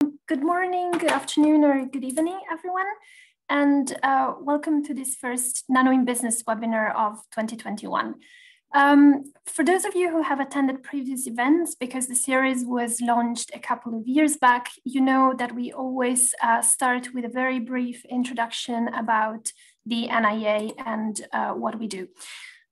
Good morning, good afternoon, or good evening, everyone, and welcome to this first Nano in Business webinar of 2021. For those of you who have attended previous events, because the series was launched a couple of years back, you know that we always start with a very brief introduction about the NIA and what we do.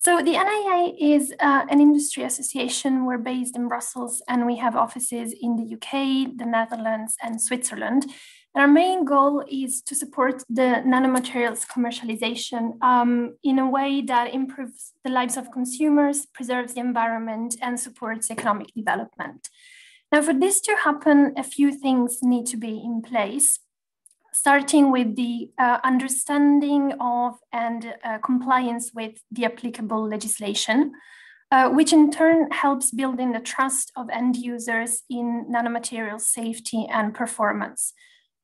So the NIA is an industry association. We're based in Brussels and we have offices in the UK, the Netherlands and Switzerland. And our main goal is to support the nanomaterials commercialization in a way that improves the lives of consumers, preserves the environment and supports economic development. Now for this to happen, a few things need to be in place. Starting with the understanding of and compliance with the applicable legislation, which in turn helps building the trust of end users in nanomaterial safety and performance.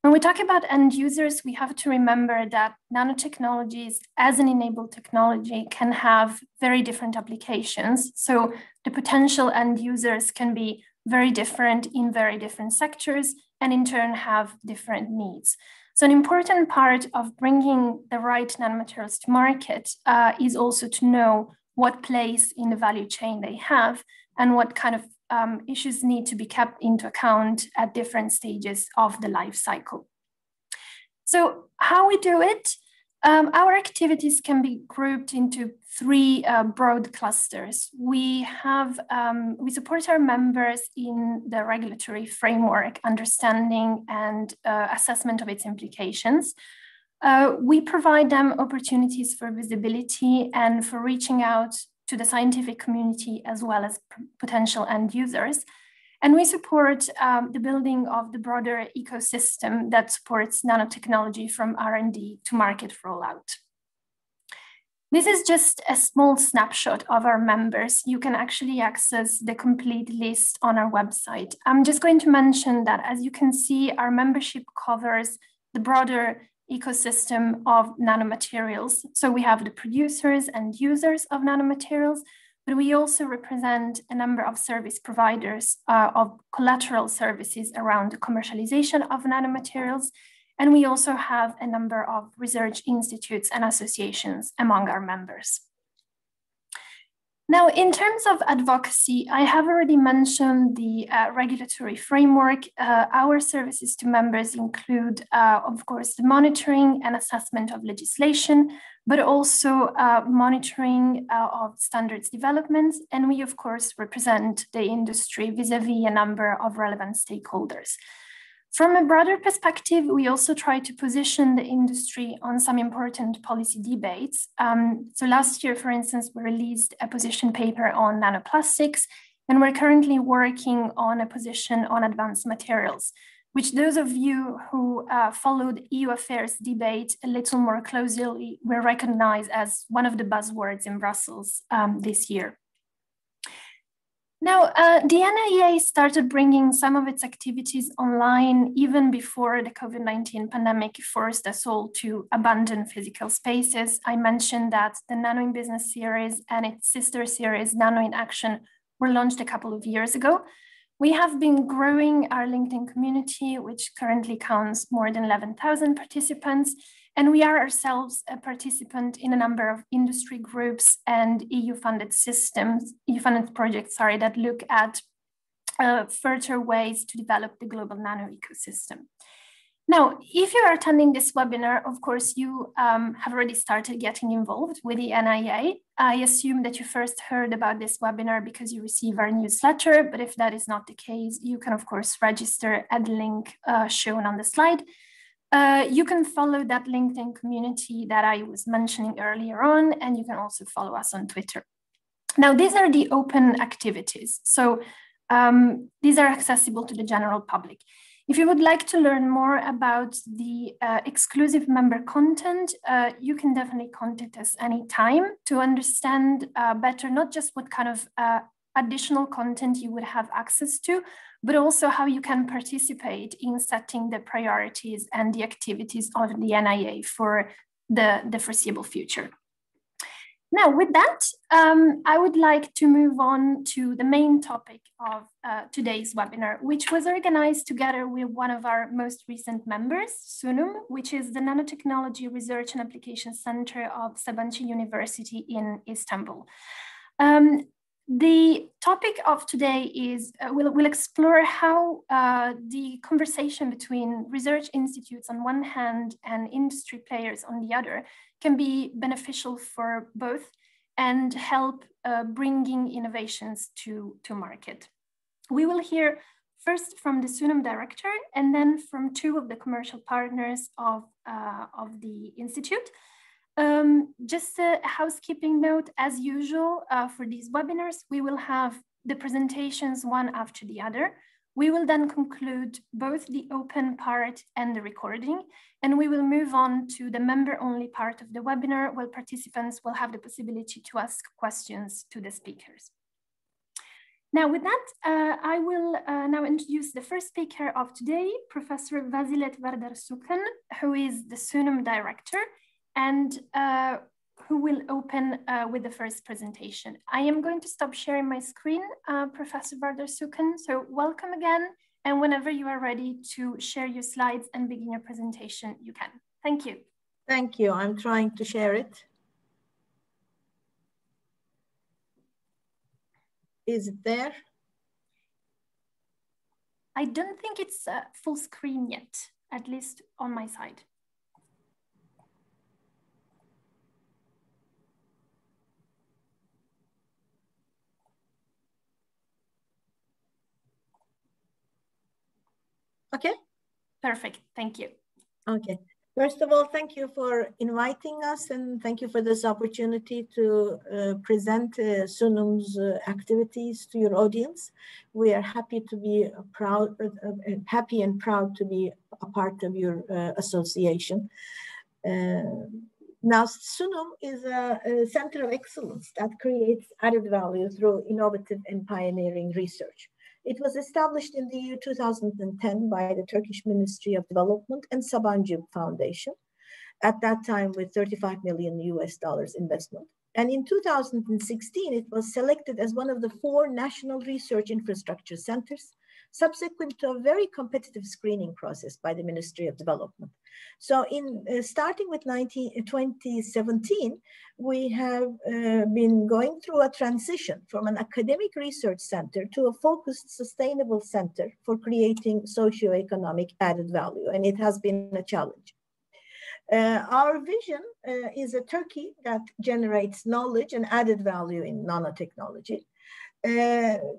When we talk about end users, we have to remember that nanotechnologies as an enabled technology can have very different applications. So the potential end users can be very different in very different sectors and in turn have different needs. So an important part of bringing the right nanomaterials to market is also to know what place in the value chain they have and what kind of issues need to be kept into account at different stages of the life cycle. So how we do it? Our activities can be grouped into three broad clusters. We support our members in the regulatory framework, understanding and assessment of its implications. We provide them opportunities for visibility and for reaching out to the scientific community as well as potential end users. And we support the building of the broader ecosystem that supports nanotechnology from R&D to market rollout. This is just a small snapshot of our members. You can actually access the complete list on our website. I'm just going to mention that, as you can see, our membership covers the broader ecosystem of nanomaterials. So we have the producers and users of nanomaterials, but we also represent a number of service providers of collateral services around the commercialization of nanomaterials. And we also have a number of research institutes and associations among our members. Now, in terms of advocacy, I have already mentioned the regulatory framework. Our services to members include, of course, the monitoring and assessment of legislation, but also monitoring of standards developments. And we, of course, represent the industry vis-a-vis a number of relevant stakeholders. From a broader perspective, we also try to position the industry on some important policy debates. So last year, for instance, we released a position paper on nanoplastics, and we're currently working on a position on advanced materials, which those of you who followed EU affairs debate a little more closely will recognize as one of the buzzwords in Brussels this year. Now, the NIA started bringing some of its activities online even before the COVID-19 pandemic forced us all to abandon physical spaces. I mentioned that the Nano in Business series and its sister series, Nano in Action, were launched a couple of years ago. We have been growing our LinkedIn community, which currently counts more than 11,000 participants. And we are ourselves a participant in a number of industry groups and EU-funded projects, that look at further ways to develop the global nano ecosystem. Now, if you are attending this webinar, of course, you have already started getting involved with the NIA. I assume that you first heard about this webinar because you receive our newsletter, but if that is not the case, you can, of course, register at the link shown on the slide. You can follow that LinkedIn community that I was mentioning earlier on, and you can also follow us on Twitter. Now, these are the open activities. So these are accessible to the general public. If you would like to learn more about the exclusive member content, you can definitely contact us anytime to understand better, not just what kind of additional content you would have access to, but also how you can participate in setting the priorities and the activities of the NIA for the foreseeable future. Now, with that, I would like to move on to the main topic of today's webinar, which was organized together with one of our most recent members, Sunum, which is the Nanotechnology Research and Application Center of Sabanci University in Istanbul. The topic of today is, we'll explore how the conversation between research institutes on one hand and industry players on the other can be beneficial for both and help bringing innovations to market. We will hear first from the Sunum director and then from two of the commercial partners of the institute. Just a housekeeping note, as usual, for these webinars, we will have the presentations one after the other. We will then conclude both the open part and the recording, and we will move on to the member-only part of the webinar where participants will have the possibility to ask questions to the speakers. Now with that, I will now introduce the first speaker of today, Professor Fazilet Vardar Sukan, who is the Sunum director, and who will open with the first presentation. I am going to stop sharing my screen, Professor Vardar Sukan. So welcome again. And whenever you are ready to share your slides and begin your presentation, you can. Thank you. Thank you. I'm trying to share it. Is it there? I don't think it's full screen yet, at least on my side. Okay. Perfect. Thank you. Okay. First of all, thank you for inviting us and thank you for this opportunity to present Sunum's activities to your audience. We are happy to be happy and proud to be a part of your association. Now, Sunum is a center of excellence that creates added value through innovative and pioneering research. It was established in the year 2010 by the Turkish Ministry of Development and Sabanci Foundation, at that time with $35 million investment. And in 2016, it was selected as one of the 4 national research infrastructure centers, subsequent to a very competitive screening process by the Ministry of Development. So starting with 2017, we have been going through a transition from an academic research center to a focused, sustainable center for creating socioeconomic added value, and it has been a challenge. Our vision is a Turkey that generates knowledge and added value in nanotechnology,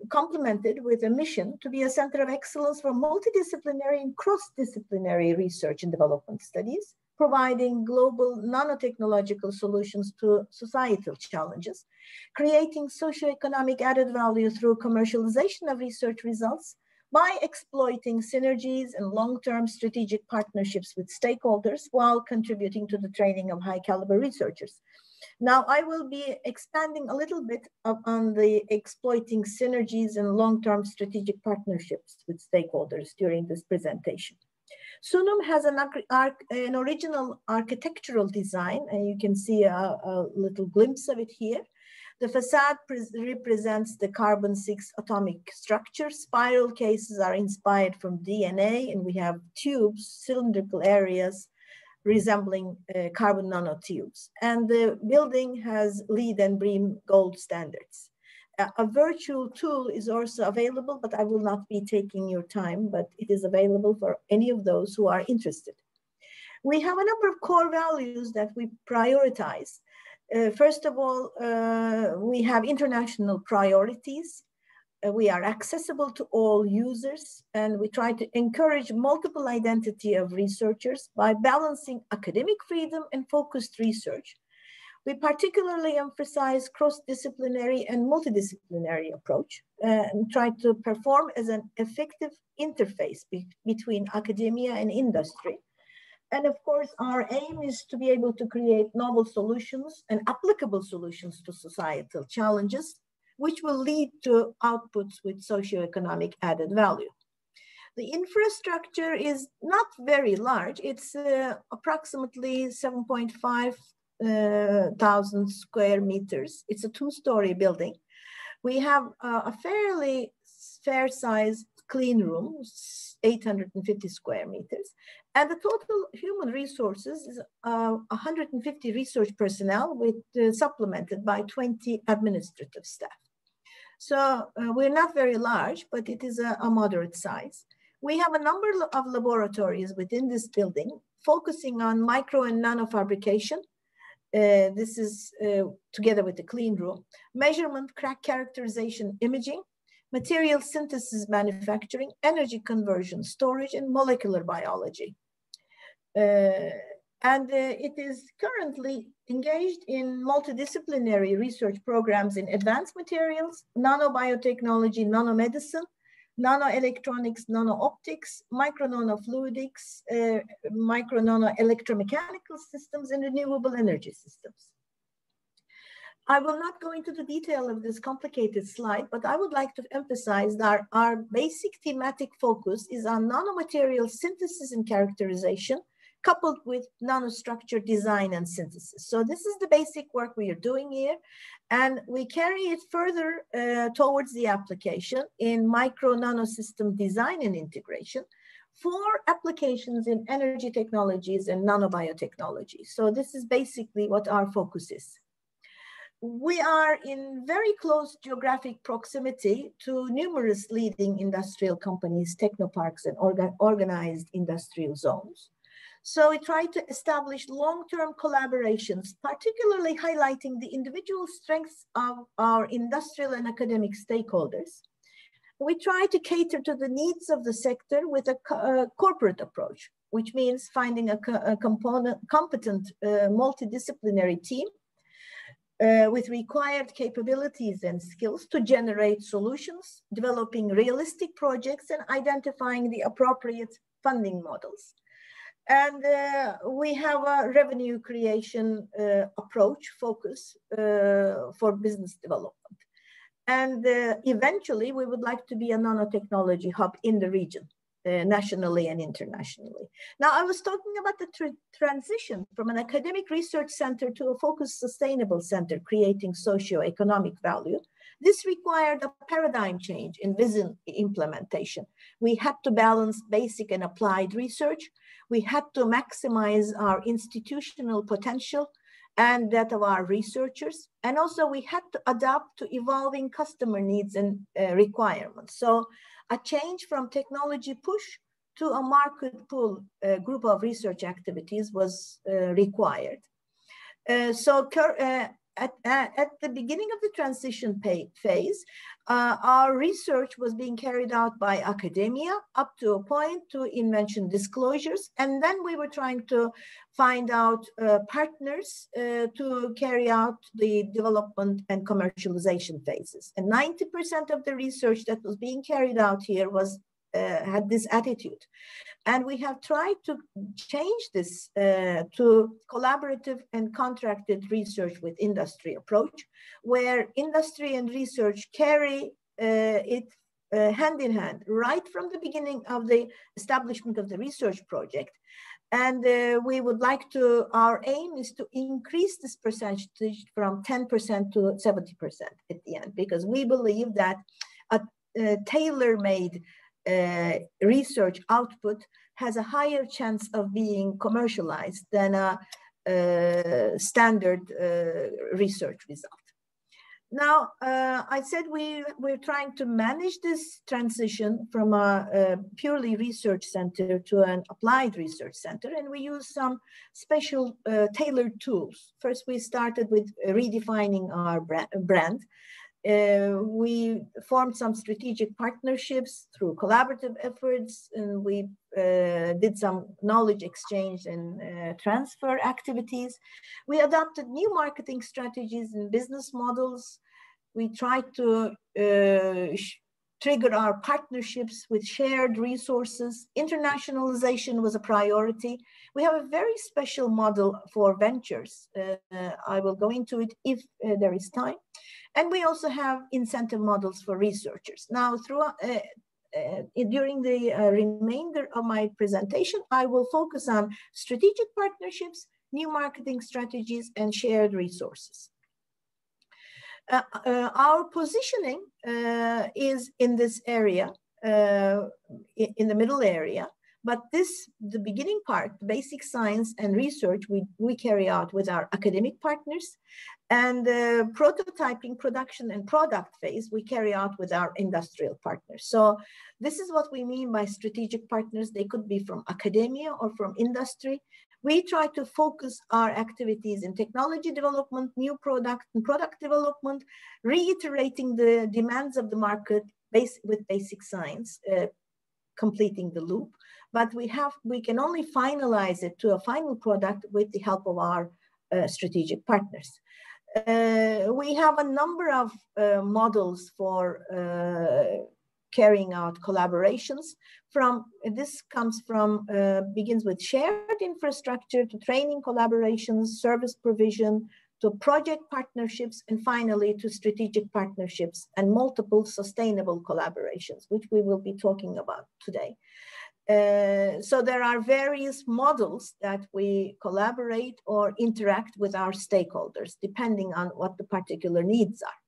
complemented with a mission to be a center of excellence for multidisciplinary and cross-disciplinary research and development studies, providing global nanotechnological solutions to societal challenges, creating socioeconomic added value through commercialization of research results by exploiting synergies and long-term strategic partnerships with stakeholders while contributing to the training of high-caliber researchers. Now, I will be expanding a little bit on the exploiting synergies and long-term strategic partnerships with stakeholders during this presentation. Sunum has an original architectural design, and you can see a little glimpse of it here. The facade represents the carbon-6 atomic structure. Spiral cases are inspired from DNA, and we have tubes, cylindrical areas resembling carbon nanotubes. And the building has LEED and BREEAM gold standards. A virtual tool is also available, but I will not be taking your time, but it is available for any of those who are interested. We have a number of core values that we prioritize. First of all, we have international priorities. We are accessible to all users, and we try to encourage multiple identity of researchers by balancing academic freedom and focused research. We particularly emphasize cross-disciplinary and multidisciplinary approach and try to perform as an effective interface between academia and industry. And of course, our aim is to be able to create novel solutions and applicable solutions to societal challenges, which will lead to outputs with socioeconomic added value. The infrastructure is not very large. It's approximately 7.5 1,000 square meters. It's a 2-story building. We have a fairly fair size clean room, 850 square meters. And the total human resources is 150 research personnel with supplemented by 20 administrative staff. So we're not very large, but it is a moderate size. We have a number of laboratories within this building focusing on micro and nano fabrication. This is together with the clean room, measurement, crack characterization, imaging, material synthesis manufacturing, energy conversion, storage, and molecular biology. It is currently engaged in multidisciplinary research programs in advanced materials, nanobiotechnology, nanomedicine, nanoelectronics, nano-optics, micro-nanofluidics, micro-nano-electromechanical systems, and renewable energy systems. I will not go into the detail of this complicated slide, but I would like to emphasize that our basic thematic focus is on nanomaterial synthesis and characterization, coupled with nanostructure design and synthesis. So this is the basic work we are doing here, and we carry it further towards the application in micro nanosystem design and integration for applications in energy technologies and nanobiotechnology. So this is basically what our focus is. We are in very close geographic proximity to numerous leading industrial companies, technoparks, and organized industrial zones. So we try to establish long-term collaborations, particularly highlighting the individual strengths of our industrial and academic stakeholders. We try to cater to the needs of the sector with a corporate approach, which means finding a competent multidisciplinary team with required capabilities and skills to generate solutions, developing realistic projects, and identifying the appropriate funding models. And we have a revenue creation approach focus for business development. And eventually, we would like to be a nanotechnology hub in the region, nationally and internationally. Now, I was talking about the transition from an academic research center to a focused sustainable center, creating socio-economic value. This required a paradigm change in vision implementation. We had to balance basic and applied research. We had to maximize our institutional potential and that of our researchers. And also we had to adapt to evolving customer needs and requirements. So a change from technology push to a market pull group of research activities was required. At the beginning of the transition phase, our research was being carried out by academia up to a point to invention disclosures. And then we were trying to find out partners to carry out the development and commercialization phases. And 90% of the research that was being carried out here was had this attitude. And we have tried to change this to collaborative and contracted research with industry approach, where industry and research carry it hand in hand, right from the beginning of the establishment of the research project. And we would like to, our aim is to increase this percentage from 10% to 70% at the end, because we believe that a tailor-made research output has a higher chance of being commercialized than a standard research result. Now, I said we're trying to manage this transition from a purely research center to an applied research center, and we use some special tailored tools. First, we started with redefining our brand. We formed some strategic partnerships through collaborative efforts, and we did some knowledge exchange and transfer activities. We adopted new marketing strategies and business models. We tried to trigger our partnerships with shared resources. Internationalization was a priority. We have a very special model for ventures. I will go into it if there is time. And we also have incentive models for researchers. Now, during the remainder of my presentation, I will focus on strategic partnerships, new marketing strategies, and shared resources. Our positioning is in this area, in the middle area, but the beginning part, basic science and research, we carry out with our academic partners, and the prototyping, production, and product phase we carry out with our industrial partners. So this is what we mean by strategic partners. They could be from academia or from industry. We try to focus our activities in technology development, new product and product development, reiterating the demands of the market with basic science, completing the loop. But we can only finalize it to a final product with the help of our strategic partners. We have a number of models for carrying out collaborations. This begins with shared infrastructure to training collaborations, service provision, to project partnerships, and finally to strategic partnerships and multiple sustainable collaborations, which we will be talking about today. So there are various models that we collaborate or interact with our stakeholders, depending on what the particular needs are.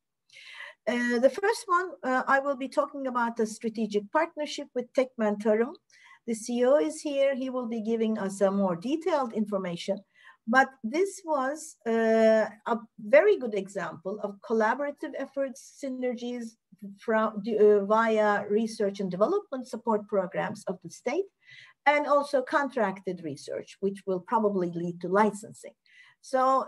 The first one, I will be talking about the strategic partnership with Tekmen Tarım. The CEO is here. He will be giving us a more detailed information. But this was a very good example of collaborative efforts, synergies via research and development support programs of the state, and also contracted research, which will probably lead to licensing. So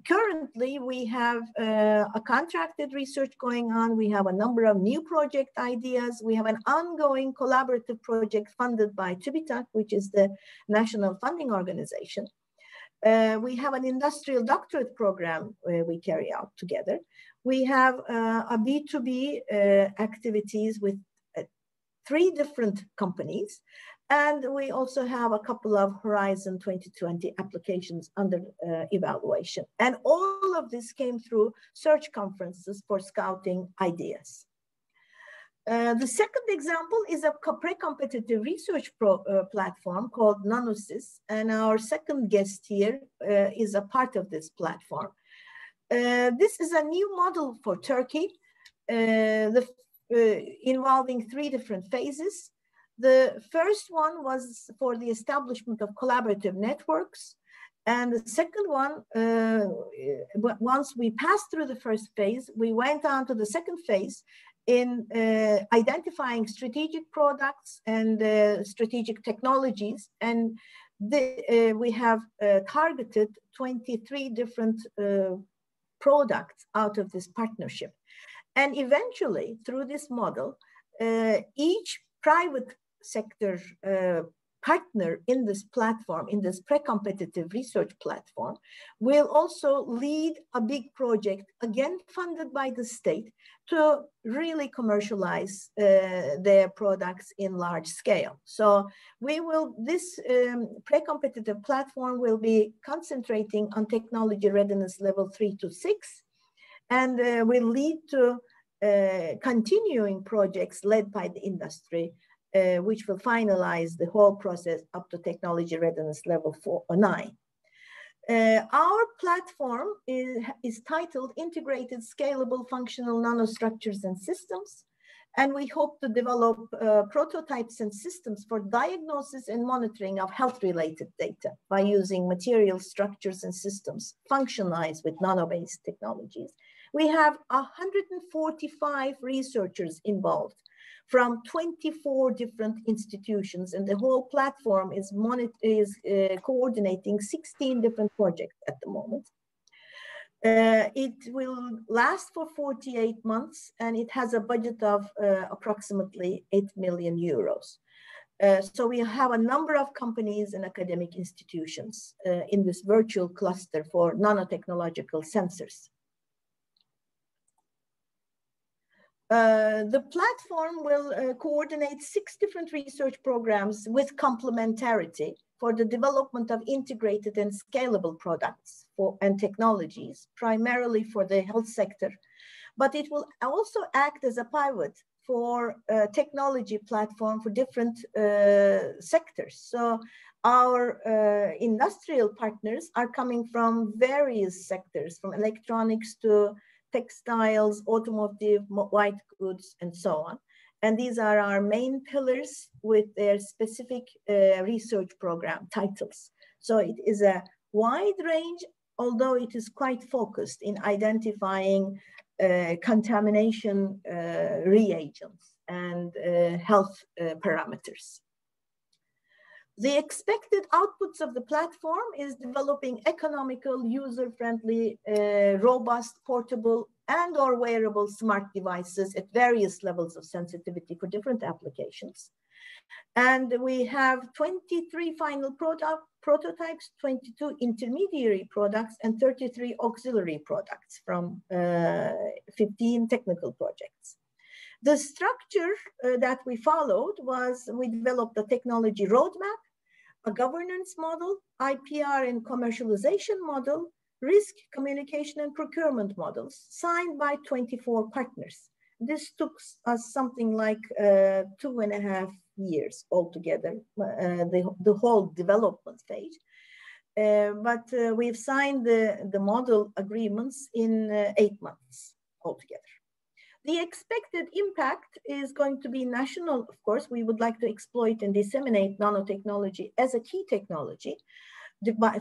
currently we have a contracted research going on. We have a number of new project ideas. We have an ongoing collaborative project funded by TÜBİTAK, which is the national funding organization. We have an industrial doctorate program we carry out together. We have a B2B activities with 3 different companies. And we also have a couple of Horizon 2020 applications under evaluation. And all of this came through search conferences for scouting ideas. The second example is a pre-competitive research platform called Nanosys. And our second guest here is a part of this platform. This is a new model for Turkey, involving 3 different phases. The first one was for the establishment of collaborative networks. And the second one, once we passed through the first phase, we went on to the second phase in identifying strategic products and strategic technologies. And we have targeted 23 different products out of this partnership. And eventually, through this model, each private sector partner in this platform, in this pre-competitive research platform, will also lead a big project, again funded by the state, to really commercialize their products in large scale. So this pre-competitive platform will be concentrating on technology readiness level 3 to 6, and will lead to continuing projects led by the industry, which will finalize the whole process up to technology readiness level 4 or 9. Our platform is titled Integrated Scalable Functional Nanostructures and Systems, and we hope to develop prototypes and systems for diagnosis and monitoring of health-related data by using material structures and systems functionalized with nano-based technologies. We have 145 researchers involved from 24 different institutions, and the whole platform is coordinating 16 different projects at the moment. It will last for 48 months, and it has a budget of approximately 8 million euros. So we have a number of companies and academic institutions in this virtual cluster for nanotechnological sensors. The platform will coordinate 6 different research programs with complementarity for the development of integrated and scalable products and technologies, primarily for the health sector. But it will also act as a pivot for a technology platform for different sectors. So our industrial partners are coming from various sectors, from electronics to textiles, automotive, white goods, and so on. And these are our main pillars with their specific research program titles. So it is a wide range, although it is quite focused in identifying contamination reagents and health parameters. The expected outputs of the platform is developing economical, user-friendly, robust, portable, and or wearable smart devices at various levels of sensitivity for different applications. And we have 23 final prototypes, 22 intermediary products, and 33 auxiliary products from 15 technical projects. The structure that we followed was we developed a technology roadmap, a governance model, IPR and commercialization model, risk, communication, and procurement models signed by 24 partners. This took us something like 2.5 years altogether, the whole development phase. But we've signed the model agreements in 8 months altogether. The expected impact is going to be national, of course. We would like to exploit and disseminate nanotechnology as a key technology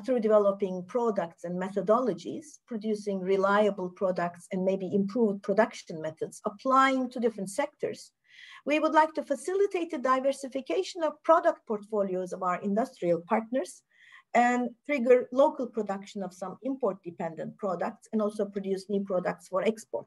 through developing products and methodologies, producing reliable products and maybe improved production methods, applying to different sectors. We would like to facilitate the diversification of product portfolios of our industrial partners and trigger local production of some import-dependent products and also produce new products for export.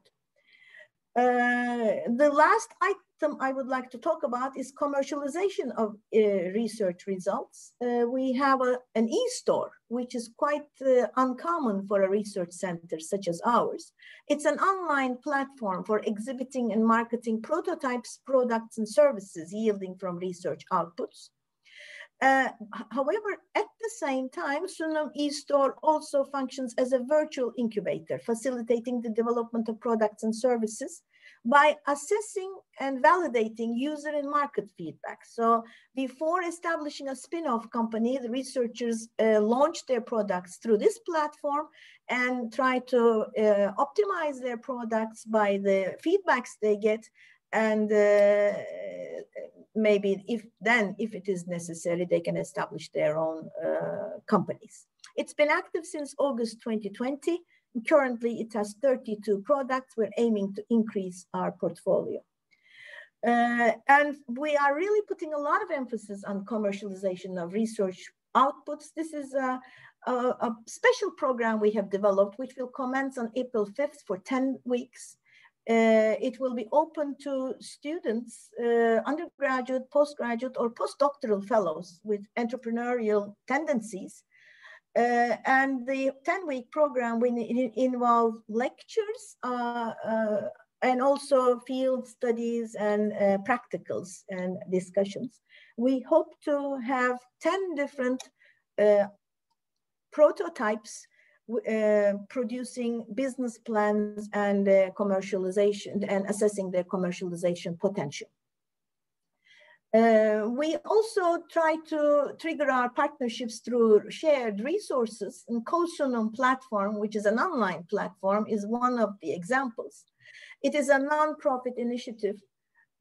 The last item I would like to talk about is commercialization of research results. We have an e-store, which is quite uncommon for a research center such as ours. It's an online platform for exhibiting and marketing prototypes, products, and services yielding from research outputs. However, at the same time, Sunum e-store also functions as a virtual incubator, facilitating the development of products and services by assessing and validating user and market feedback. So before establishing a spin-off company, the researchers launch their products through this platform and try to optimize their products by the feedbacks they get, and maybe if it is necessary, they can establish their own companies. It's been active since August 2020. Currently, it has 32 products. We're aiming to increase our portfolio. And we are really putting a lot of emphasis on commercialization of research outputs. This is a special program we have developed, which will commence on April 5th for 10 weeks. It will be open to students, undergraduate, postgraduate, or postdoctoral fellows with entrepreneurial tendencies. And the 10-week program will involve lectures and also field studies and practicals and discussions. We hope to have 10 different prototypes producing business plans and commercialization and assessing their commercialization potential. We also try to trigger our partnerships through shared resources, and CoSunum platform, which is an online platform, is one of the examples. It is a non-profit initiative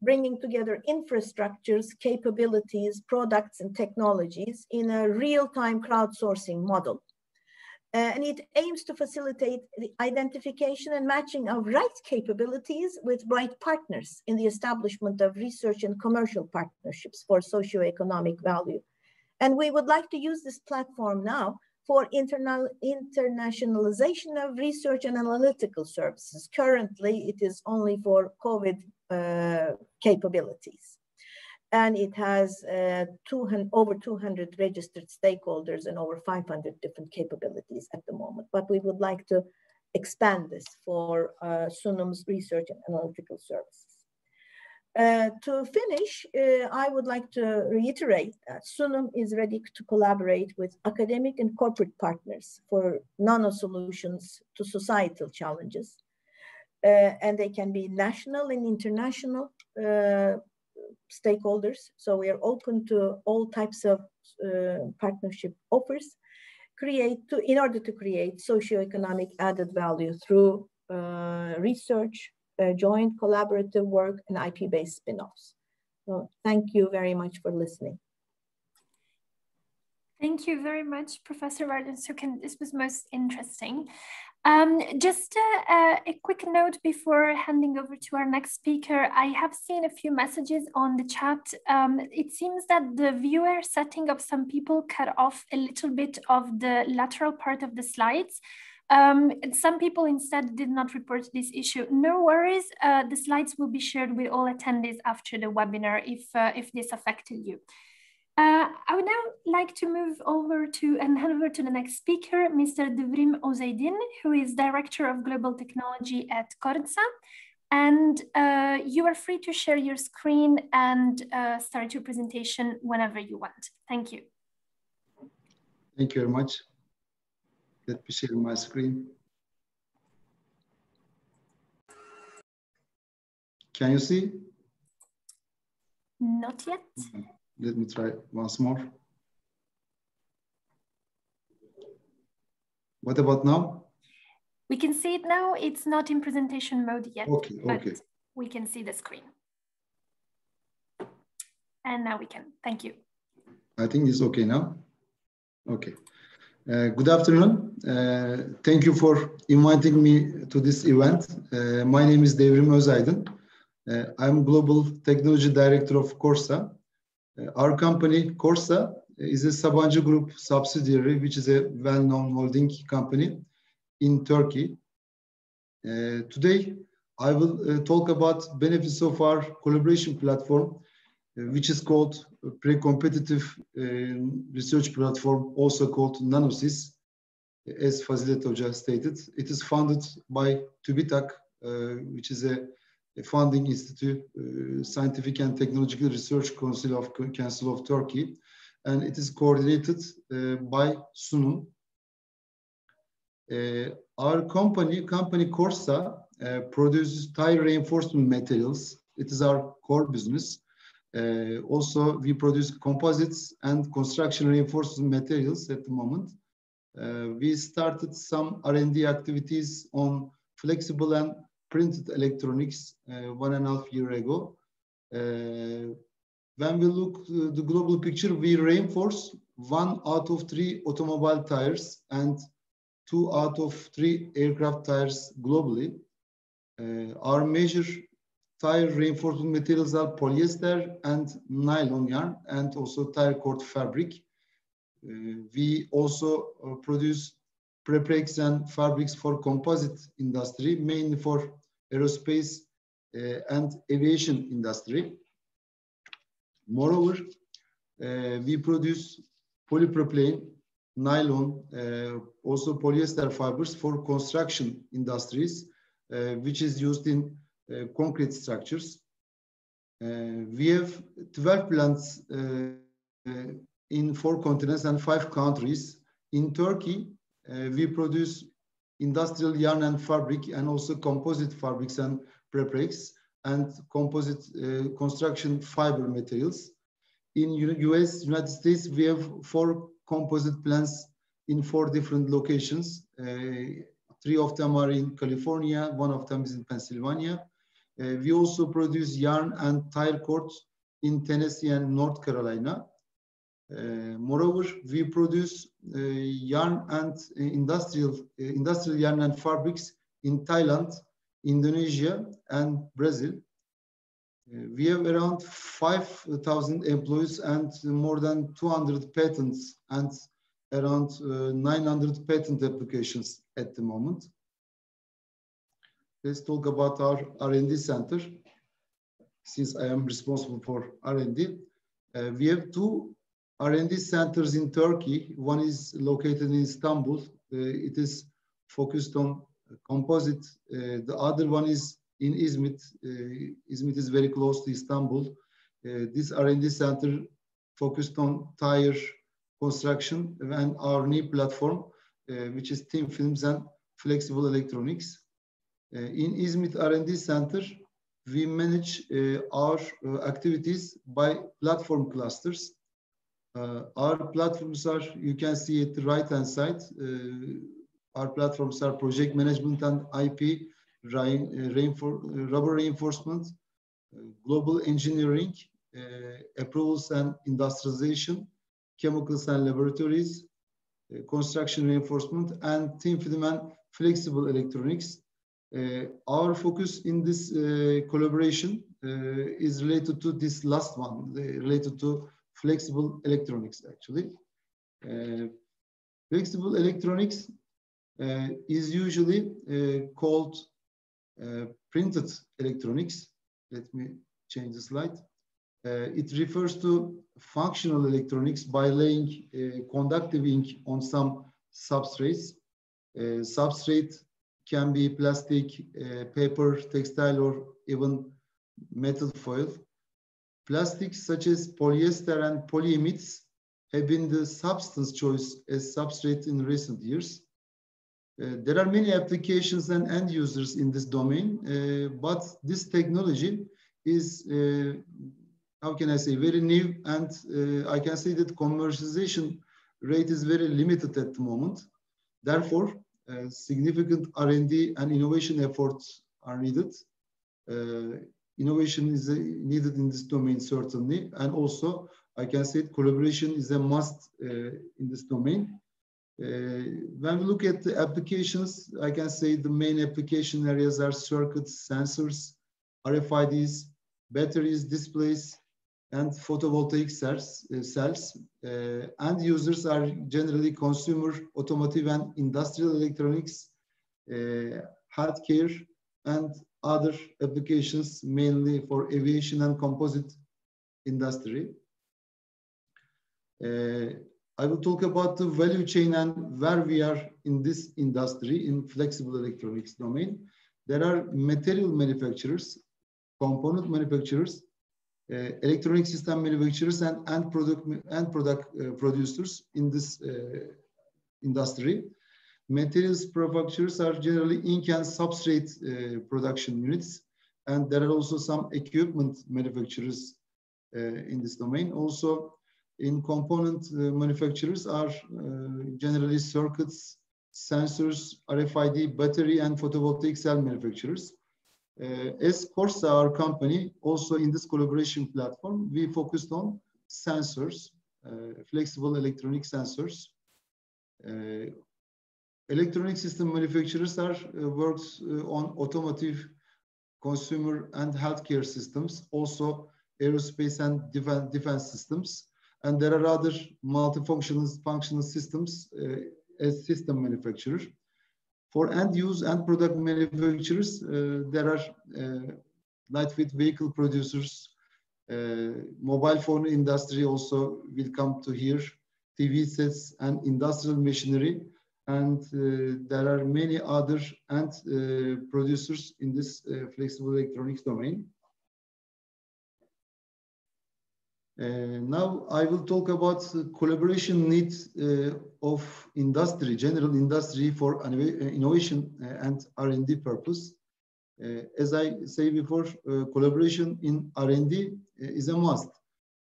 bringing together infrastructures, capabilities, products, and technologies in a real-time crowdsourcing model. And it aims to facilitate the identification and matching of right capabilities with right partners in the establishment of research and commercial partnerships for socioeconomic value. And we would like to use this platform now for internationalization of research and analytical services. Currently, it is only for COVID capabilities. And it has over 200 registered stakeholders and over 500 different capabilities at the moment. But we would like to expand this for Sunum's research and analytical services. To finish, I would like to reiterate that Sunum is ready to collaborate with academic and corporate partners for nano solutions to societal challenges. And they can be national and international. stakeholders. So we are open to all types of partnership offers in order to create socioeconomic added value through research, joint collaborative work, and IP-based spin-offs. So thank you very much for listening. Thank you very much, Professor Vardar and Sukan. This was most interesting. Just a quick note before handing over to our next speaker. I have seen a few messages on the chat. It seems that the viewer setting of some people cut off a little bit of the lateral part of the slides. Some people instead did not report this issue. No worries, the slides will be shared with all attendees after the webinar if this affected you. I would now like to move over to and hand over to the next speaker, Mr. Devrim Ozeydin, who is Director of Global Technology at Corsa. And you are free to share your screen and start your presentation whenever you want. Thank you. Thank you very much. Let me share my screen. Can you see? Not yet. Let me try once more. What about now? We can see it now. It's not in presentation mode yet. Okay, okay. But we can see the screen. And now we can. Thank you. I think it's okay now. Okay. Good afternoon. Thank you for inviting me to this event. My name is Devrim Ozeydin. I'm Global Technology Director of Corsa. Our company, Corsa, is a Sabanci Group subsidiary, which is a well-known holding company in Turkey. Today, I will talk about benefits of our collaboration platform, which is called pre-competitive research platform, also called Nanosys, as Fazilet Hoca stated. It is funded by TÜBİTAK, which is a funding institute, Scientific and Technological Research Council of Turkey, and it is coordinated by Sunum. Our company Corsa, produces tire reinforcement materials. It is our core business. Also, we produce composites and construction reinforcement materials at the moment. We started some R&D activities on flexible and printed electronics 1.5 years ago. When we look at the global picture, we reinforce 1 out of 3 automobile tires and 2 out of 3 aircraft tires globally. Our major tire reinforcement materials are polyester and nylon yarn, and also tire cord fabric. We also produce prepregs and fabrics for composite industry, mainly for aerospace and aviation industry. Moreover, we produce polypropylene, nylon, also polyester fibers for construction industries, which is used in concrete structures. We have 12 plants in 4 continents and 5 countries. In Turkey, we produce industrial yarn and fabric, and also composite fabrics and prepregs, and composite construction fiber materials. In United States, we have 4 composite plants in 4 different locations. 3 of them are in California, 1 of them is in Pennsylvania. We also produce yarn and tire cords in Tennessee and North Carolina. Moreover, we produce yarn and industrial yarn and fabrics in Thailand, Indonesia, and Brazil. We have around 5,000 employees and more than 200 patents and around 900 patent applications at the moment. Let's talk about our R&D center. Since I am responsible for R&D, we have 2 R&D centers in Turkey. One is located in Istanbul. It is focused on composite. The other one is in Izmit. Izmit is very close to Istanbul. This R&D center focused on tire construction and our new platform, which is thin films and flexible electronics. In Izmit R&D center, we manage our activities by platform clusters. Our platforms are, you can see at the right-hand side, our platforms are project management and IP, rubber reinforcement, global engineering, approvals and industrialization, chemicals and laboratories, construction reinforcement, and thin film and flexible electronics. Our focus in this collaboration is related to this last one, related to flexible electronics, actually. Flexible electronics is usually called printed electronics. Let me change the slide. It refers to functional electronics by laying conductive ink on some substrates. Substrate can be plastic, paper, textile, or even metal foil. Plastics such as polyester and polyamides have been the substance choice as substrate in recent years. There are many applications and end users in this domain, but this technology is, how can I say, very new, and I can say that commercialization rate is very limited at the moment. Therefore, significant R&D and innovation efforts are needed. Innovation is needed in this domain, certainly, and also I can say collaboration is a must in this domain. When we look at the applications, I can say the main application areas are circuits, sensors, RFIDs, batteries, displays, and photovoltaic cells. End users are generally consumer, automotive, and industrial electronics, healthcare, and other applications, mainly for aviation and composite industry. I will talk about the value chain and where we are in this industry in flexible electronics domain. There are material manufacturers, component manufacturers, electronic system manufacturers, and end product producers in this industry. Materials manufacturers are generally ink and substrate production units, and there are also some equipment manufacturers in this domain. Also, in component manufacturers are generally circuits, sensors, RFID, battery, and photovoltaic cell manufacturers. As Corsa, our company, also in this collaboration platform, we focused on sensors, flexible electronic sensors. Electronic system manufacturers are works on automotive, consumer, and healthcare systems, also aerospace and defense systems. And there are other functional systems as system manufacturer. For end use and product manufacturers, there are lightweight vehicle producers, mobile phone industry also will come to here, TV sets and industrial machinery. And there are many other end producers in this flexible electronics domain. Now I will talk about the collaboration needs of industry, general industry for innovation and R&D purpose. As I say before, collaboration in R&D is a must.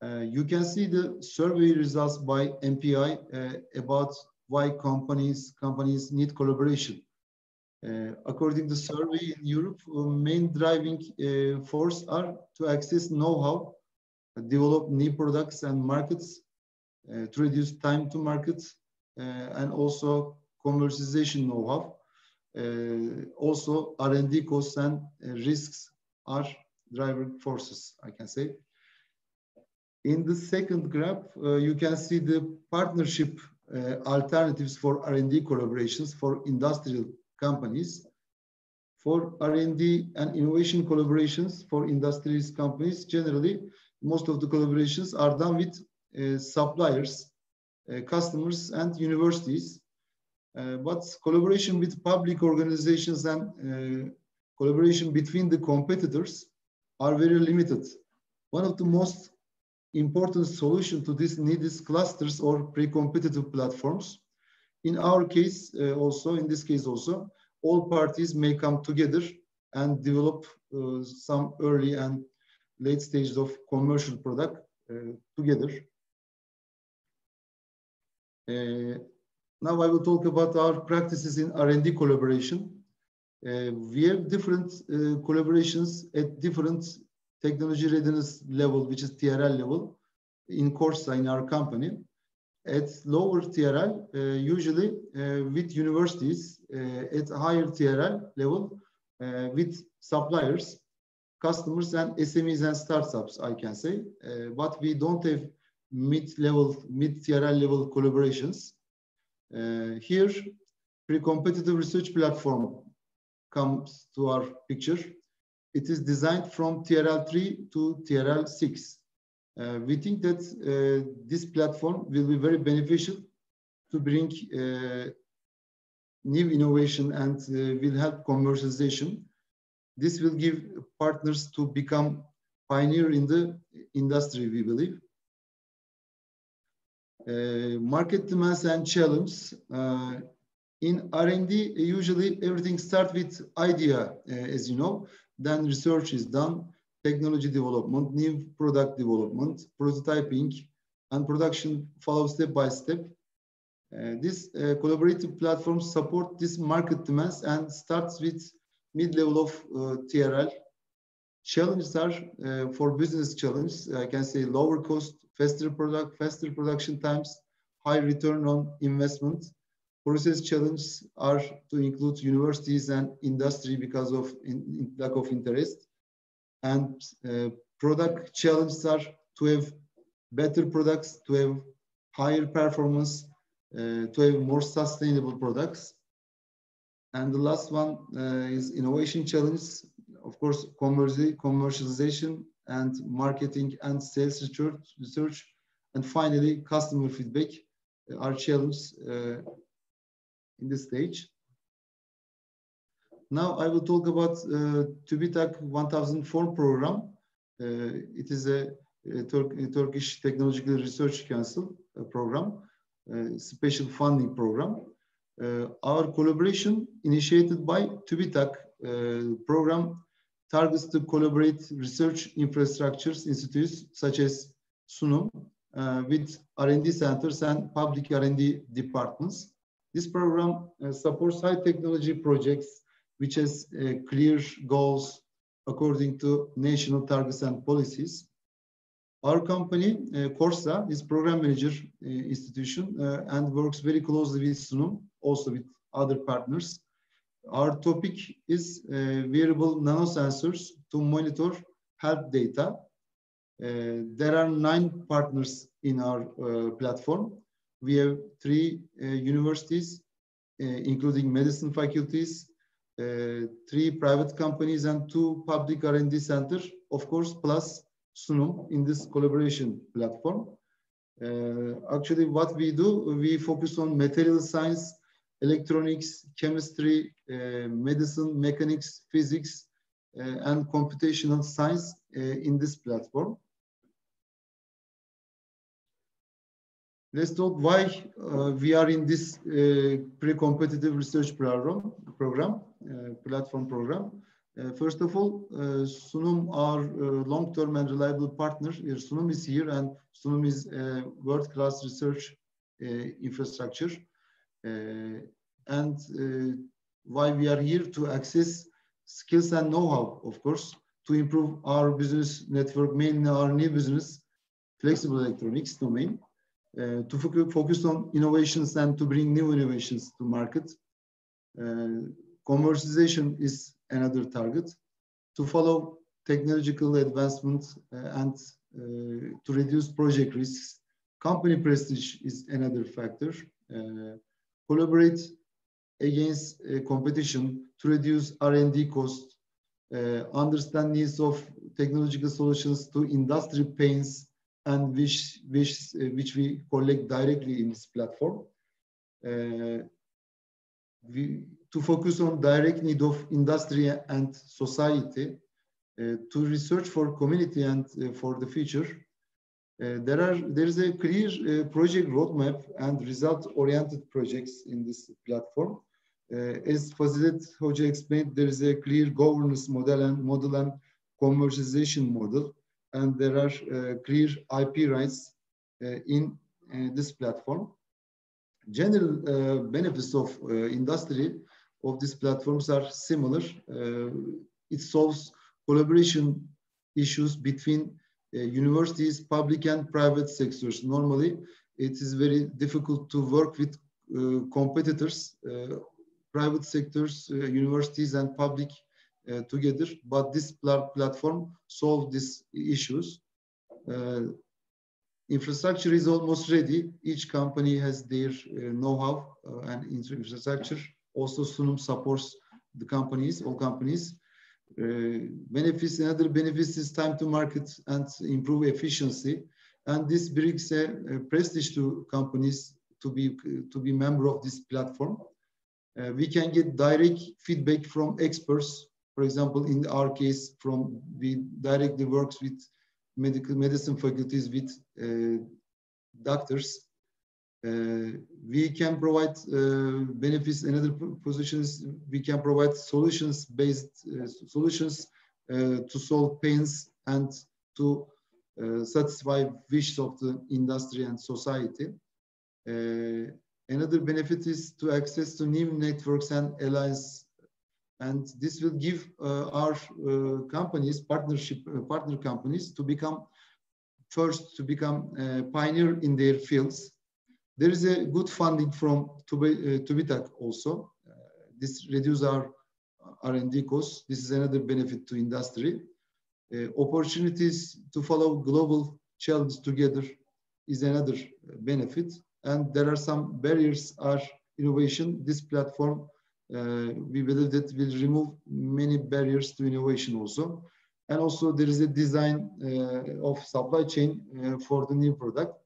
You can see the survey results by MPI about why companies need collaboration. According to the survey in Europe, main driving force are to access know-how, develop new products and markets, to reduce time to market, and also commercialization know-how. Also, R&D costs and risks are driving forces, I can say. In the second graph, you can see the partnership alternatives for R&D collaborations for industrial companies. For R&D and innovation collaborations for industries companies, generally, most of the collaborations are done with suppliers, customers, and universities. But collaboration with public organizations and collaboration between the competitors are very limited. One of the most important solutions to this need is clusters or pre-competitive platforms. In our case, in this case, all parties may come together and develop some early and late stages of commercial product together. Now I will talk about our practices in R&D collaboration. We have different collaborations at different technology readiness level, which is TRL level, in Corsa, in our company. At lower TRL, usually with universities, at higher TRL level, with suppliers, customers, and SMEs and startups, I can say. But we don't have mid-TRL level collaborations. Here, pre-competitive research platform comes to our picture. It is designed from TRL3 to TRL6. We think that this platform will be very beneficial to bring new innovation and will help commercialization. This will give partners to become pioneer in the industry, we believe. Market demands and challenges. In R&D, usually everything starts with idea, as you know, then research is done, technology development, new product development, prototyping, and production follow step by step. This collaborative platform support this market demands and starts with mid-level of TRL. Challenges are for business challenges, I can say lower cost, faster production times, high return on investment. Process challenges are to include universities and industry because of lack of interest. And product challenges are to have better products, to have higher performance, to have more sustainable products. And the last one is innovation challenges. Of course, commercialization and marketing and sales research. And finally, customer feedback are challenges in this stage. Now I will talk about TÜBİTAK 1004 program. It is a Turkish Technological Research Council program, special funding program. Our collaboration initiated by TÜBİTAK program targets to collaborate research infrastructures institutes such as Sunum with Rnd Centers and public R&D departments. This program supports high technology projects which has clear goals according to national targets and policies. Our company, Corsa, is program manager institution and works very closely with Sunum, also with other partners. Our topic is wearable nanosensors to monitor health data. There are 9 partners in our platform. We have 3 universities, including medicine faculties, 3 private companies, and 2 public R&D centers, of course, plus Sunum in this collaboration platform. Actually, what we do, we focus on material science, electronics, chemistry, medicine, mechanics, physics, and computational science in this platform. Let's talk why we are in this pre-competitive research platform program. First of all, Sunum, our long-term and reliable partner, Sunum is here, and Sunum is a world-class research infrastructure. And why we are here to access skills and know-how, of course, to improve our business network, mainly our new business, flexible electronics domain, to focus on innovations and to bring new innovations to market. Commercialization is another target, to follow technological advancements and to reduce project risks. Company prestige is another factor. Collaborate against competition to reduce R&D costs, understand needs of technological solutions to industry pains, and which we collect directly in this platform. To focus on direct need of industry and society, to research for community and for the future. There is a clear project roadmap and result-oriented projects in this platform. As Fazilet Hoca explained, there is a clear governance model and commercialization model, and there are clear IP rights in this platform. General benefits of industry of these platforms are similar. It solves collaboration issues between universities, public and private sectors. Normally, it is very difficult to work with competitors, private sectors, universities and public together, but this platform solves these issues. Infrastructure is almost ready. Each company has their know-how and infrastructure. Also, Sunum supports the companies, all companies. Benefits, another benefits is time to market and improve efficiency. And this brings a prestige to companies to be member of this platform. We can get direct feedback from experts. For example, in our case, we directly works with medicine faculties, with doctors. We can provide benefits. Another positions, we can provide solutions-based solutions to solve pains and to satisfy wishes of the industry and society. Another benefit is to access to new networks and alliances, and this will give our companies, partner companies, to become pioneer in their fields. There is a good funding from TÜBİTAK also. This reduces our R&D costs. This is another benefit to industry. Opportunities to follow global challenges together is another benefit. And there are some barriers are innovation. This platform, we believe that will remove many barriers to innovation also. And also there is a design of supply chain for the new product.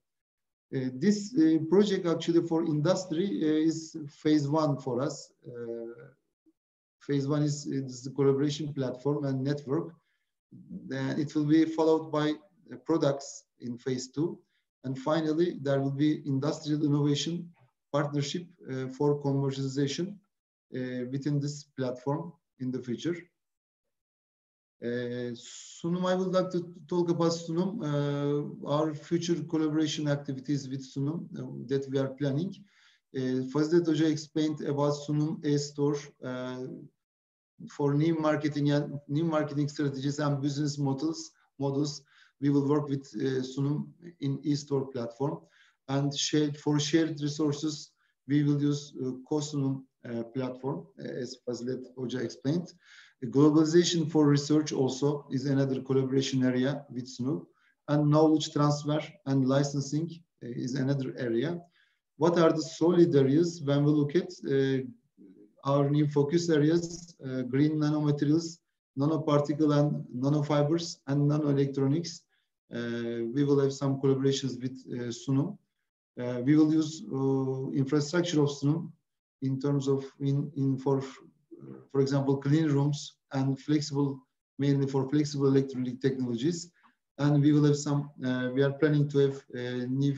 This project actually for industry is phase 1 for us. Phase 1 is the collaboration platform and network. Then it will be followed by products in phase 2. And finally, there will be industrial innovation partnership for commercialization within this platform in the future. Sunum, I would like to talk about Sunum, our future collaboration activities with Sunum that we are planning. Fazilet Hoca explained about Sunum e-store for new marketing strategies and business models. We will work with Sunum in e-store platform, and for shared resources, we will use Corsa platform, as Fazilet Hoca explained. Globalization for research also is another collaboration area with Sunum, and knowledge transfer and licensing is another area. What are the solid areas when we look at our new focus areas? Green nanomaterials, nanoparticle and nanofibers, and nanoelectronics. We will have some collaborations with Sunum. We will use infrastructure of Sunum in terms of for example, clean rooms and mainly for flexible electronic technologies. And we will have some, we are planning to have new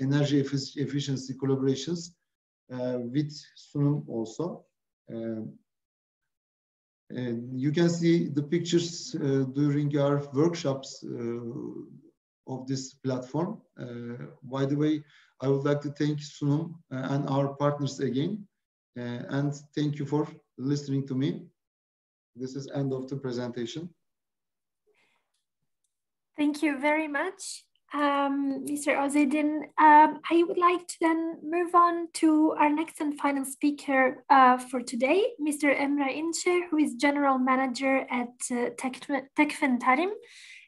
energy efficiency collaborations with Sunum also. You can see the pictures during our workshops of this platform. By the way, I would like to thank Sunum and our partners again, and thank you for listening to me. This is end of the presentation. Thank you very much, Mr. Özdin. I would like to then move on to our next and final speaker for today, Mr. Emre İnce, who is General Manager at Tekfen Tarim.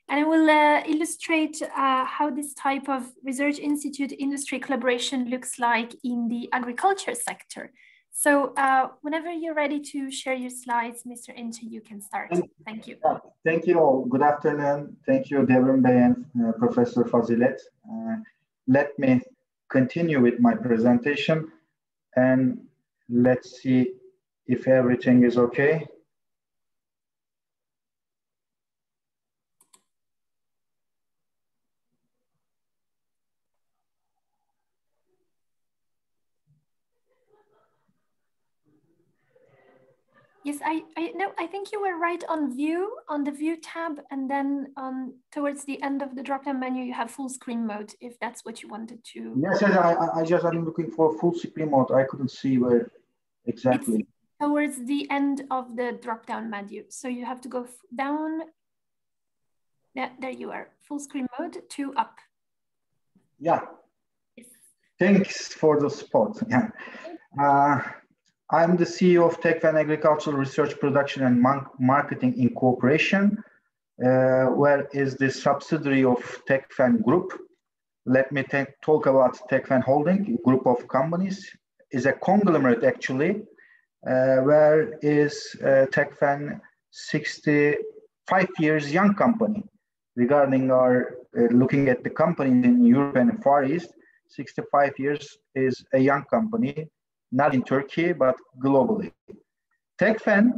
And I will illustrate how this type of research institute industry collaboration looks like in the agriculture sector. So whenever you're ready to share your slides, Mr. İnce, you can start. Thank you. Thank you all. Good afternoon. Thank you, Devrim Bey and Professor Fazilet. Let me continue with my presentation, and let's see if everything is okay. Yes, no, I think you were right on view, on the view tab, and then towards the end of the drop-down menu, you have full screen mode, if that's what you wanted to. Yes, I'm looking for full screen mode. I couldn't see where exactly. It's towards the end of the drop-down menu. So you have to go down. Yeah, there you are, full screen mode to up. Yeah. Yes. Thanks for the spot. Yeah. I'm the CEO of TechFan Agricultural Research Production and Marketing Incorporation, where is the subsidiary of TechFan Group. Let me talk about TechFan Holding, a group of companies. Is a conglomerate actually, where is TechFan 65 years young company. Regarding our looking at the company in Europe and Far East, 65 years is a young company. Not in Turkey, but globally. TechFan,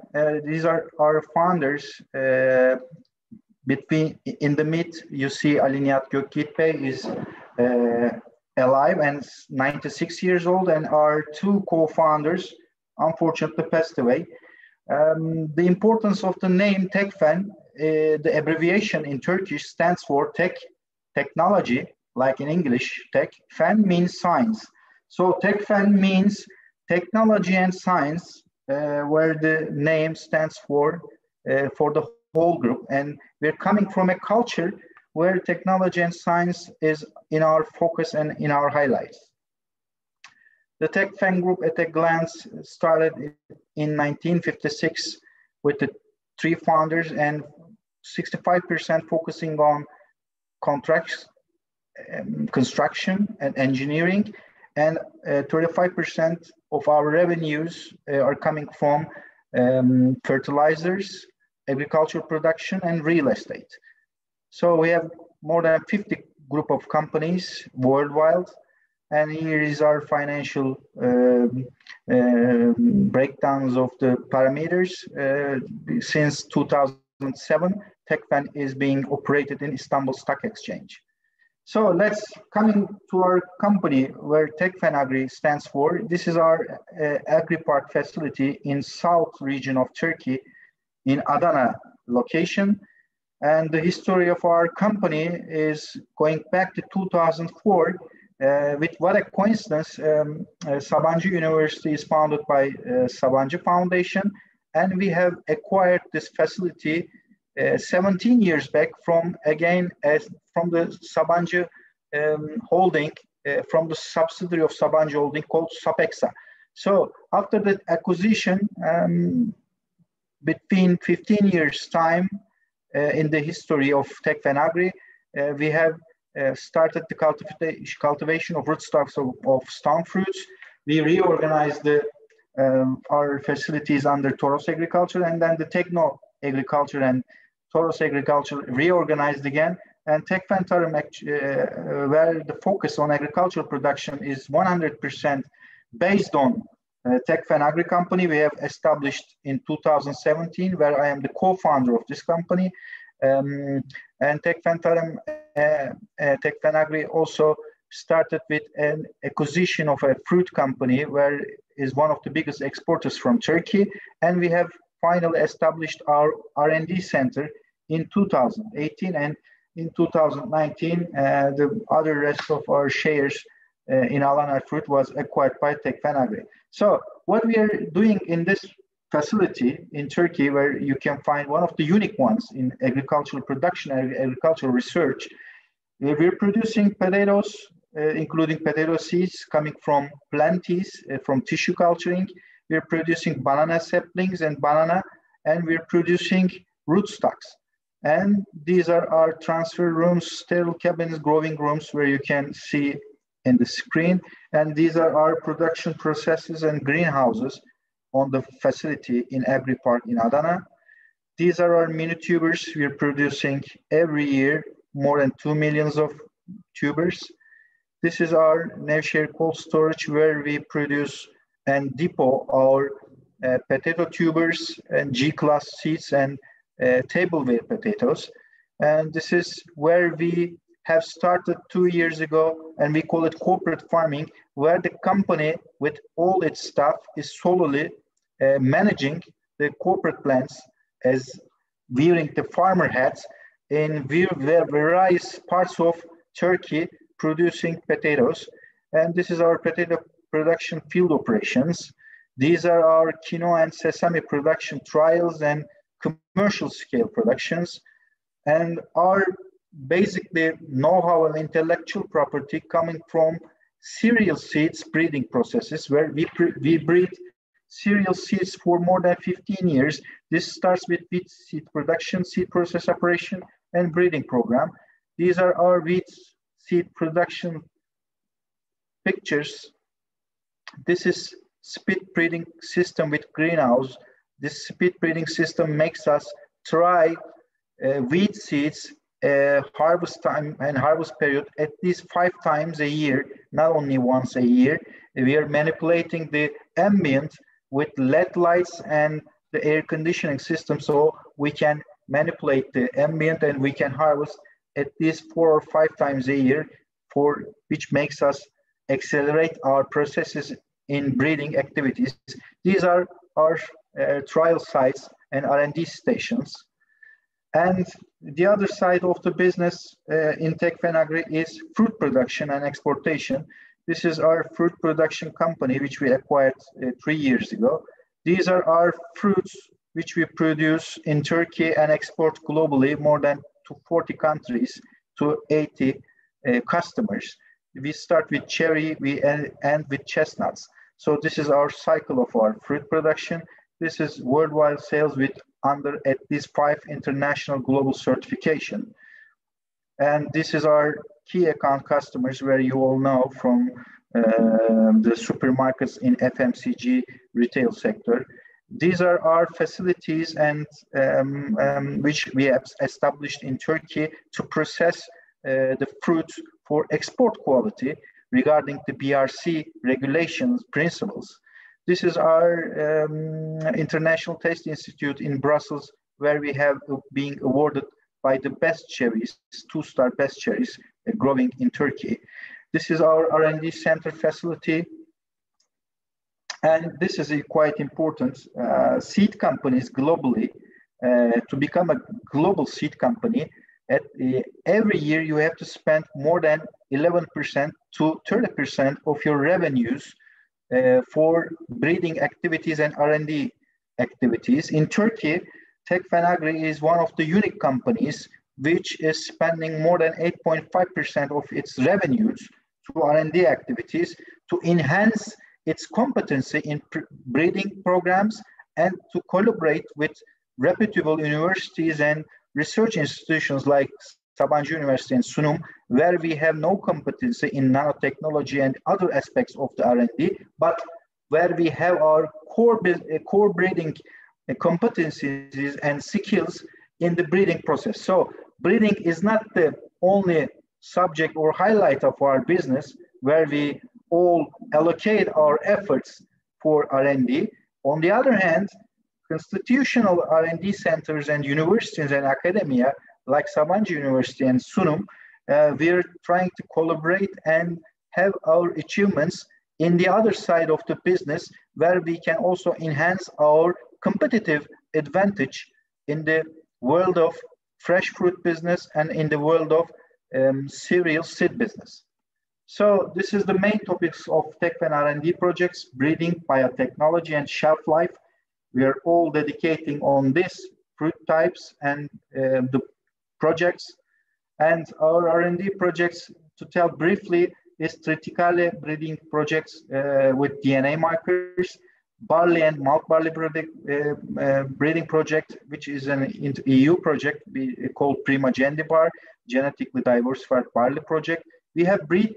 these are our founders. In the mid, you see Aliniat Gökyiğit is alive and 96 years old, and our two co-founders unfortunately passed away. The importance of the name TechFan, the abbreviation in Turkish stands for technology, like in English, tech. Fan means science. So TechFan means technology and science, where the name stands for the whole group. And we're coming from a culture where technology and science is in our focus and in our highlights. The TechFan Group at a glance started in 1956 with the three founders and 65% focusing on contracts, construction and engineering, and 35% of our revenues are coming from fertilizers, agricultural production, and real estate. So we have more than 50 group of companies worldwide, and here is our financial breakdowns of the parameters. Since 2007, TechFan is being operated in Istanbul Stock Exchange. So let's coming to our company where TechFan Agri stands for. This is our agri park facility in south region of Turkey in Adana location. And the history of our company is going back to 2004. With what a coincidence, Sabanci University is founded by Sabanci Foundation, and we have acquired this facility 17 years back from the Sabanci holding, from the subsidiary of Sabanci holding called Sapexa. So after the acquisition, between 15 years time in the history of TechFan Agri, we have started the cultivation of rootstocks of stone fruits. We reorganized our facilities under Toros Agriculture, and then the Techno Agriculture and Toros Agriculture reorganized again, and TechFan Tarım, where the focus on agricultural production is 100% based on TechFan Agri company. We have established in 2017, where I am the co-founder of this company, and TechFan Tarım, TechFan Agri also started with an acquisition of a fruit company, where is one of the biggest exporters from Turkey, and we have finally established our R&D center in 2018, and in 2019, the other rest of our shares in Alana Fruit was acquired by TechFan Agri. So what we are doing in this facility in Turkey, where you can find one of the unique ones in agricultural production and agricultural research, we're producing potatoes, including potato seeds coming from planties, from tissue culturing. We're producing banana saplings and banana, and we're producing rootstocks. And these are our transfer rooms, sterile cabins, growing rooms, where you can see in the screen. And these are our production processes and greenhouses on the facility in Agri Park in Adana. These are our mini tubers. We're producing every year more than 2 million of tubers. This is our Nevşehir cold storage, where we produce and depot our potato tubers and G-class seeds and tableware potatoes. And this is where we have started 2 years ago, and we call it corporate farming, where the company with all its staff is solely managing the corporate plants as wearing the farmer hats in various parts of Turkey producing potatoes. And this is our potato production field operations. These are our quinoa and sesame production trials and commercial scale productions. And our basically know-how and intellectual property coming from cereal seeds breeding processes, where we breed cereal seeds for more than 15 years. This starts with wheat seed production, seed process operation, and breeding program. These are our wheat seed production pictures. This is spit breeding system with greenhouse. This spit breeding system makes us try wheat seeds harvest time and harvest period at least 5 times a year, not only once a year. We are manipulating the ambient with LED lights and the air conditioning system, so we can manipulate the ambient and we can harvest at least 4 or 5 times a year, which makes us accelerate our processes in breeding activities. These are our trial sites and R&D stations. And the other side of the business in Tekfen is fruit production and exportation. This is our fruit production company, which we acquired 3 years ago. These are our fruits which we produce in Turkey and export globally, more than to 40 countries, to 80 customers. We start with cherry, we end with chestnuts. So this is our cycle of our fruit production. This is worldwide sales with under at least 5 international global certification. And this is our key account customers, where you all know from the supermarkets in FMCG retail sector. These are our facilities and which we have established in Turkey to process the fruit for export quality regarding the BRC regulations principles. This is our International Taste Institute in Brussels, where we have been awarded by the best cherries, 2-star best cherries growing in Turkey. This is our Rnd Center facility. And this is quite important. Seed companies globally, to become a global seed company, every year you have to spend more than 11% to 30% of your revenues for breeding activities and R&D activities. In Turkey, Tekfen is one of the unique companies which is spending more than 8.5% of its revenues to R&D activities to enhance its competency in breeding programs and to collaborate with reputable universities and research institutions like Sabanci University and Sunum, where we have no competency in nanotechnology and other aspects of the R&D, but where we have our core breeding competencies and skills in the breeding process. So breeding is not the only subject or highlight of our business, where we all allocate our efforts for R&D. On the other hand, constitutional R&D centers and universities and academia like Sabanci University and Sunum, we're trying to collaborate and have our achievements in the other side of the business, where we can also enhance our competitive advantage in the world of fresh fruit business and in the world of cereal seed business. So this is the main topics of Tekfen R&D projects: breeding, biotechnology, and shelf life. We are all dedicating on this fruit types and the projects. And our R&D projects, to tell briefly, is Triticale breeding projects with DNA markers, barley and malt barley breeding project, which is an EU project called Prima-Gendibar, genetically diversified barley project. We have wheat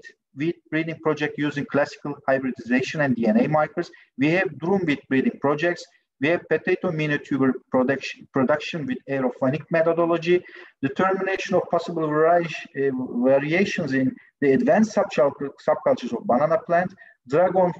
breeding project using classical hybridization and DNA markers. We have drum wheat breeding projects. We have potato mini-tuber production with aerophonic methodology, determination of possible variations in the advanced subcultures of banana plant, dragon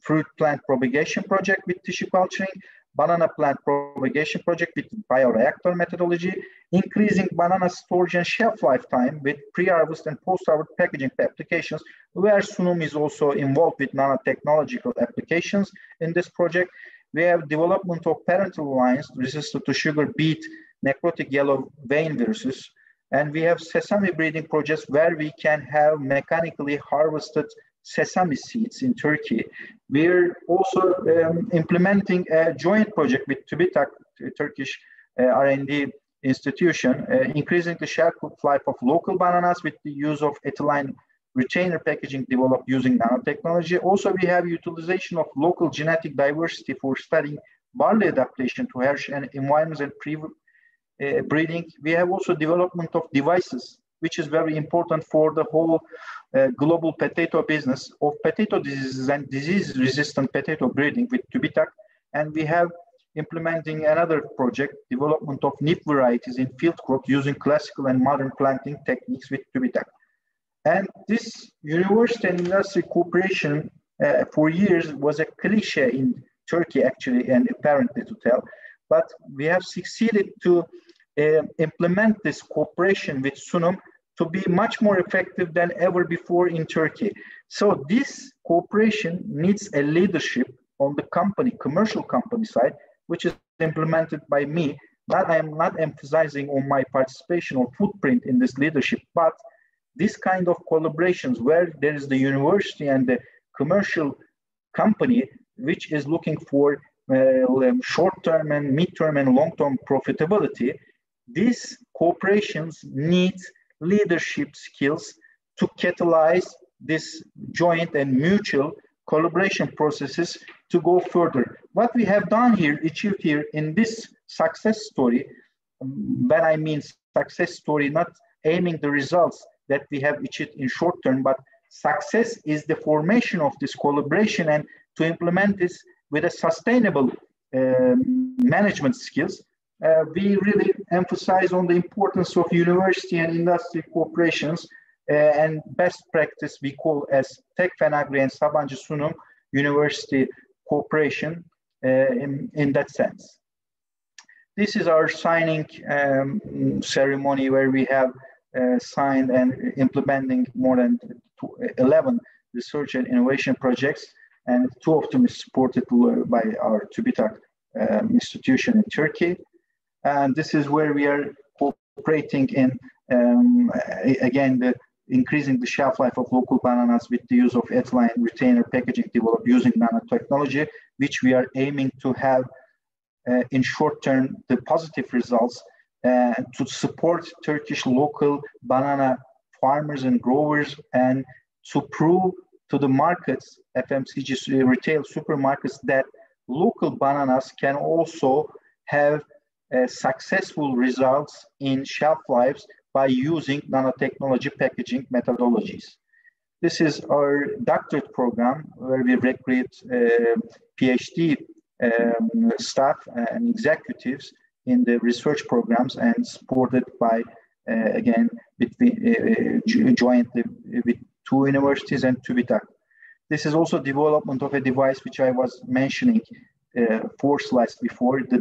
fruit plant propagation project with tissue culturing, banana plant propagation project with bioreactor methodology, increasing banana storage and shelf lifetime with pre-harvest and post-harvest packaging applications, where Sunum is also involved with nanotechnological applications in this project. We have development of parental lines resistant to sugar beet, necrotic yellow vein viruses. And we have sesame breeding projects where we can have mechanically harvested sesame seeds in Turkey. We're also implementing a joint project with TÜBİTAK, Turkish R&D institution, increasing the shelf life of local bananas with the use of ethylene retainer packaging developed using nanotechnology. Also, we have utilization of local genetic diversity for studying barley adaptation to harsh environments and breeding. We have also development of devices, which is very important for the whole global potato business of potato diseases and disease-resistant potato breeding with TÜBİTAK. And we have implementing another project, development of NIP varieties in field crop using classical and modern planting techniques with TÜBİTAK. And this university and industry cooperation for years was a cliche in Turkey, actually, and apparently to tell. But we have succeeded to implement this cooperation with Sunum to be much more effective than ever before in Turkey. So this cooperation needs a leadership on the company, commercial company side, which is implemented by me. But I am not emphasizing on my participation or footprint in this leadership, but this kind of collaborations where there is the university and the commercial company, which is looking for short-term and mid-term and long-term profitability, these cooperations need leadership skills to catalyze this joint and mutual collaboration processes to go further. What we have done here, achieved here in this success story, when I mean success story, not aiming the results that we have achieved in short term, but success is the formation of this collaboration and to implement this with a sustainable management skills. We really emphasize on the importance of university and industry cooperations and best practice we call as Tek-Fen-Agri and Sabanci Sunum university cooperation in that sense. This is our signing ceremony where we have signed and implementing more than 11 research and innovation projects, and 2 of them is supported by our TÜBİTAK institution in Turkey. And this is where we are cooperating in, again, increasing the shelf life of local bananas with the use of ethylene retainer packaging developed using nanotechnology, which we are aiming to have in short term the positive results to support Turkish local banana farmers and growers and to prove to the markets, FMCG retail supermarkets, that local bananas can also have successful results in shelf lives by using nanotechnology packaging methodologies. This is our doctorate program where we recruit PhD staff and executives in the research programs and supported by, again, jointly with 2 universities and TÜBİTAK. This is also development of a device which I was mentioning 4 slides before, the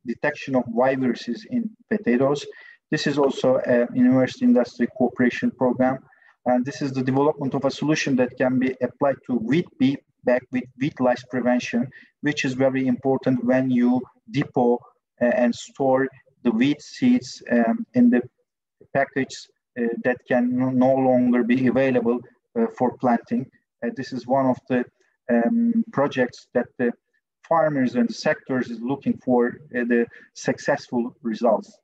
detection of Y viruses in potatoes. This is also a university industry cooperation program. And this is the development of a solution that can be applied to wheat bee back with wheat lice prevention, which is very important when you depot and store the wheat seeds in the package that can no longer be available for planting. This is one of the projects that the farmers and the sectors is looking for the successful results.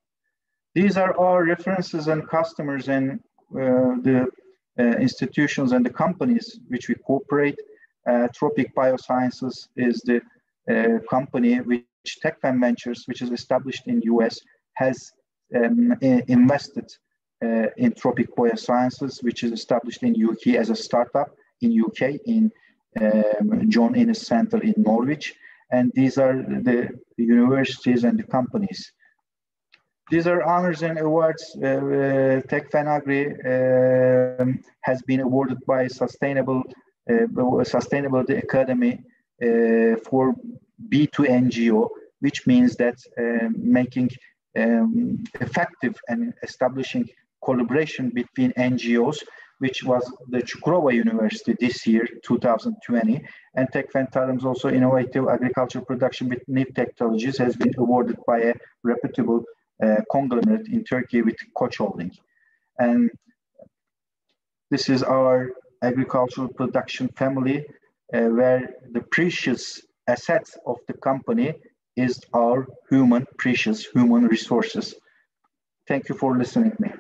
These are our references and customers and the institutions and the companies which we cooperate. Tropic Biosciences is the company which Tek-Fen Ventures, which is established in US, has invested in Tropic Biosciences, which is established in UK as a startup in UK, in John Innes Center in Norwich. And these are the universities and the companies. These are honors and awards. Tek-Fen-Agri has been awarded by Sustainability Academy for B2 NGO, which means that making effective and establishing collaboration between NGOs which was the Çukurova University this year, 2020. And Tekfen also innovative agricultural production with new technologies has been awarded by a reputable conglomerate in Turkey with Koç Holding. And this is our agricultural production family, where the precious assets of the company is our precious human resources. Thank you for listening to me.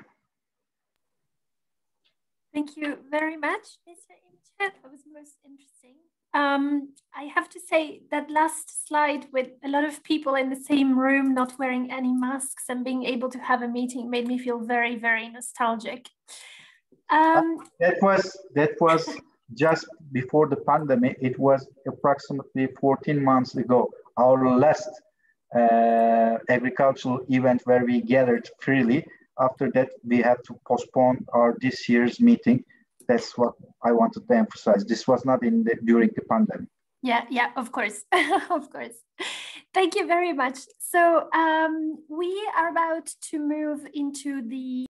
Thank you very much, Mr. Imchet. That was most interesting. I have to say that last slide with a lot of people in the same room, not wearing any masks and being able to have a meeting made me feel very, very nostalgic. That was just before the pandemic. It was approximately 14 months ago. Our last agricultural event where we gathered freely. After that, we had to postpone our this year's meeting. That's what I wanted to emphasize. This was not during the pandemic. Yeah, of course, of course. Thank you very much. So we are about to move into the